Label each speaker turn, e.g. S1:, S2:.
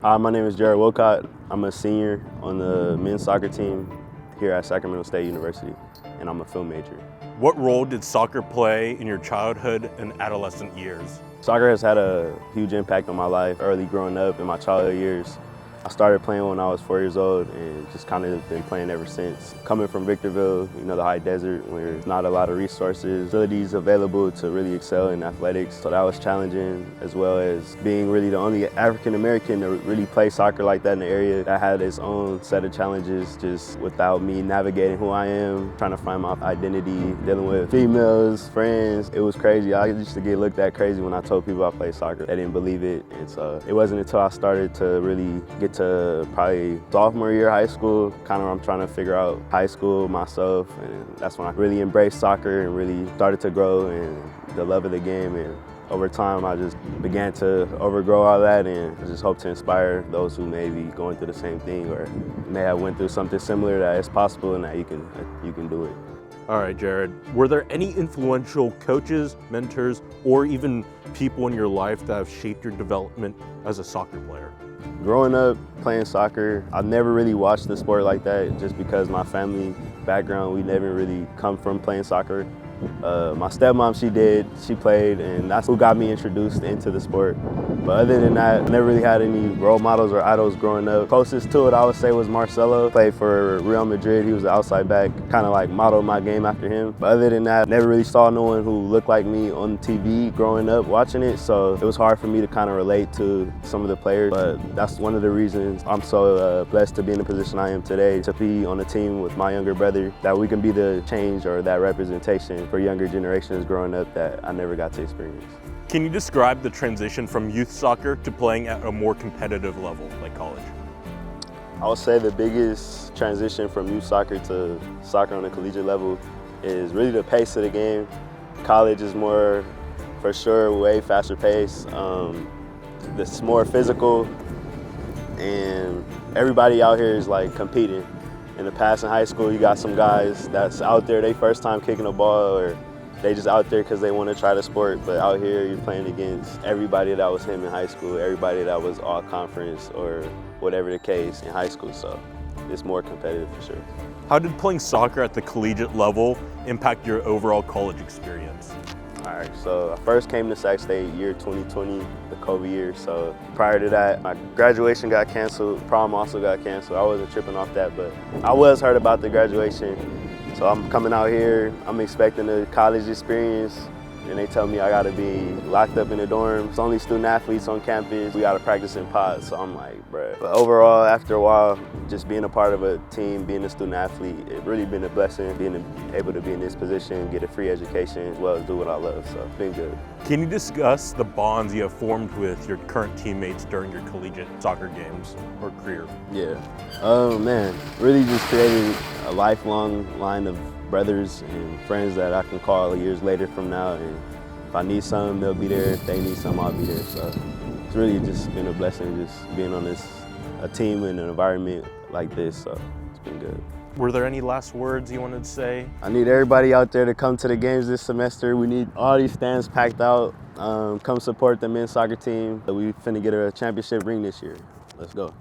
S1: Hi, my name is Jhared Willcot. I'm a senior on the men's soccer team here at Sacramento State University, and I'm a film major.
S2: What role did soccer play in your childhood and adolescent years?
S1: Soccer has had a huge impact on my life early growing up in my childhood years. I started playing when I was 4 years old and just kind of been playing ever since. Coming from Victorville, the high desert, where there's not a lot of resources, facilities available to really excel in athletics. So that was challenging, as well as being really the only African American to really play soccer like that in the area. That had its own set of challenges just without me navigating who I am, trying to find my identity, dealing with females, friends. It was crazy. I used to get looked at crazy when I told people I played soccer. They didn't believe it. And so it wasn't until I started to really get to probably sophomore year of high school, kind of I'm trying to figure out high school myself, and that's when I really embraced soccer and really started to grow in the love of the game. And over time, I just began to overgrow all that, and I just hope to inspire those who may be going through the same thing or may have went through something similar, that it's possible and that you can do it.
S2: All right, Jhared, were there any influential coaches, mentors, or even people in your life that have shaped your development as a soccer player?
S1: Growing up playing soccer, I never really watched the sport like that just because my family background, we never really come from playing soccer. My stepmom, she played, and that's who got me introduced into the sport. But other than that, I never really had any role models or idols growing up. Closest to it, I would say, was Marcelo. Played for Real Madrid. He was an outside back, kind of like modeled my game after him. But other than that, never really saw no one who looked like me on TV growing up watching it. So it was hard for me to kind of relate to some of the players. But that's one of the reasons I'm so blessed to be in the position I am today, to be on a team with my younger brother, that we can be the change or that representation for younger generations growing up that I never got to experience.
S2: Can you describe the transition from youth soccer to playing at a more competitive level, like college?
S1: I would say the biggest transition from youth soccer to soccer on a collegiate level is really the pace of the game. College is more, for sure, way faster pace. It's more physical, and everybody out here is like competing. In the past, in high school, you got some guys that's out there, they first time kicking a ball, or they just out there because they want to try the sport. But out here, you're playing against everybody that was him in high school, everybody that was all conference or whatever the case in high school. So it's more competitive for sure.
S2: How did playing soccer at the collegiate level impact your overall college experience?
S1: All right, so I first came to Sac State year 2020, the COVID year. So prior to that, my graduation got canceled, prom also got canceled. I wasn't tripping off that, but I was heard about the graduation. So I'm coming out here, I'm expecting a college experience, and they tell me I gotta be locked up in the dorm. It's only student athletes on campus. We gotta practice in pods, so I'm like, bruh. But overall, after a while, just being a part of a team, being a student athlete, it really been a blessing, being able to be in this position, get a free education, as well as do what I love, so it's been good.
S2: Can you discuss the bonds you have formed with your current teammates during your collegiate soccer games or career?
S1: Yeah, oh man, really just created a lifelong line of brothers and friends that I can call years later from now, and if I need something, they'll be there. If they need something, I'll be there. So it's really just been a blessing just being on a team in an environment like this, so it's been good.
S2: Were there any last words you wanted to say?
S1: I need everybody out there to come to the games this semester. We need all these stands packed out. Come support the men's soccer team. We finna get a championship ring this year. Let's go.